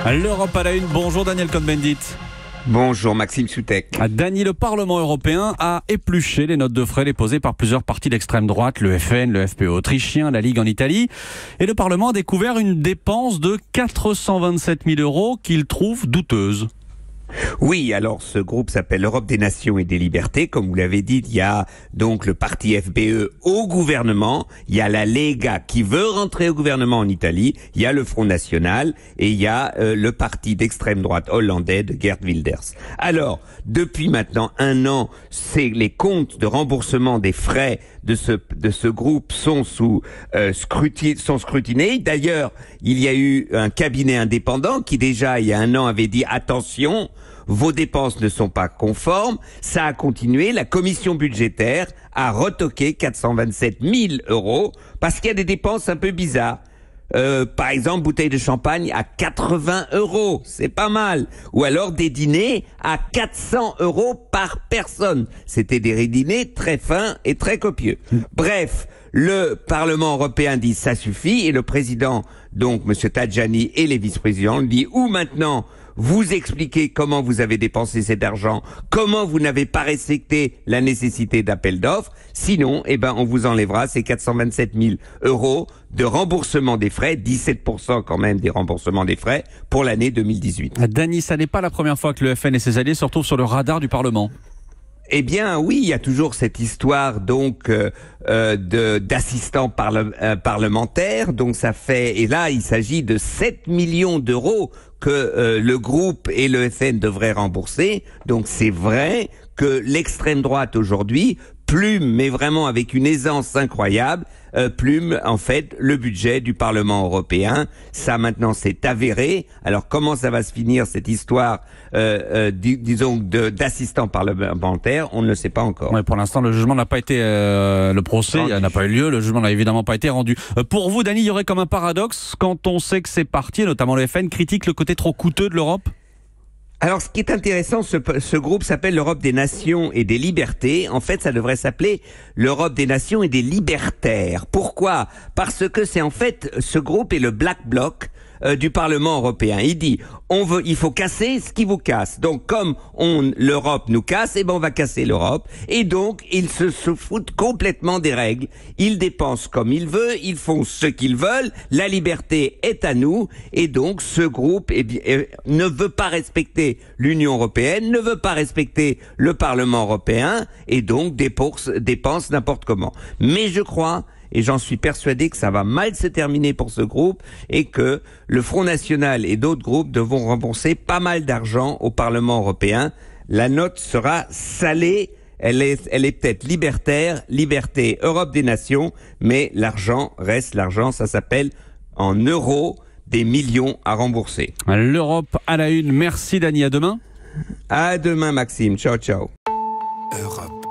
L'Europe à la une, bonjour Daniel Cohn-Bendit. Bonjour Maxime Soutek. Dany, le Parlement européen a épluché les notes de frais déposées par plusieurs partis d'extrême droite, le FN, le FPÖ autrichien, la Ligue en Italie. Et le Parlement a découvert une dépense de 427 000 € qu'il trouve douteuse. Oui, alors ce groupe s'appelle l'Europe des Nations et des Libertés. Comme vous l'avez dit, il y a donc le parti FPÖ au gouvernement, il y a la Lega qui veut rentrer au gouvernement en Italie, il y a le Front National et il y a le parti d'extrême droite hollandais de Geert Wilders. Alors, depuis maintenant 1 an, les comptes de remboursement des frais de ce groupe sont scrutinés. D'ailleurs, il y a eu un cabinet indépendant qui déjà il y a 1 an avait dit attention, vos dépenses ne sont pas conformes. Ça a continué. La commission budgétaire a retoqué 427 000 € parce qu'il y a des dépenses un peu bizarres. Par exemple, bouteille de champagne à 80 €, c'est pas mal. Ou alors des dîners à 400 € par personne. C'était des dîners très fins et très copieux. Bref, le Parlement européen dit ça suffit et le président, donc Monsieur Tajani et les vice-présidents, dit ou maintenant vous expliquez comment vous avez dépensé cet argent, comment vous n'avez pas respecté la nécessité d'appel d'offres, sinon, on vous enlèvera ces 427 000 € de remboursement des frais, 17% quand même des remboursements des frais pour l'année 2018. Dany, ça n'est pas la première fois que le FN et ses alliés se retrouvent sur le radar du Parlement. Eh bien, oui, il y a toujours cette histoire donc d'assistants parlementaires. Donc ça fait, et là, il s'agit de 7 millions d'euros que le groupe et le FN devraient rembourser. Donc c'est vrai que l'extrême droite aujourd'hui plume, mais vraiment avec une aisance incroyable, plume en fait le budget du Parlement européen. Ça maintenant c'est avéré. Alors comment ça va se finir cette histoire, disons d'assistants parlementaires, on ne le sait pas encore. Ouais, pour l'instant le jugement n'a pas été, le procès n'a pas eu lieu, le jugement n'a évidemment pas été rendu. Pour vous, Dany, il y aurait comme un paradoxe quand on sait que ces partis, notamment le FN, critiquent le côté trop coûteux de l'Europe? Alors, ce qui est intéressant, ce groupe s'appelle l'Europe des Nations et des Libertés. En fait, ça devrait s'appeler l'Europe des Nations et des Libertaires. Pourquoi? Parce que c'est en fait, ce groupe est le Black Bloc du Parlement européen. Il dit, il faut casser ce qui vous casse. Donc, comme l'Europe nous casse, on va casser l'Europe. Et donc, ils se foutent complètement des règles. Ils dépensent comme ils veulent, ils font ce qu'ils veulent. La liberté est à nous. Et donc, ce groupe ne veut pas respecter l'Union européenne, ne veut pas respecter le Parlement européen, et donc dépense n'importe comment. Mais je crois, et j'en suis persuadé, que ça va mal se terminer pour ce groupe et que le Front National et d'autres groupes devront rembourser pas mal d'argent au Parlement européen. La note sera salée. Elle est peut-être libertaire, liberté, Europe des Nations, mais l'argent reste l'argent. Ça s'appelle en euros des millions à rembourser. L'Europe à la une. Merci Dany. À demain. À demain Maxime. Ciao, ciao. Europe.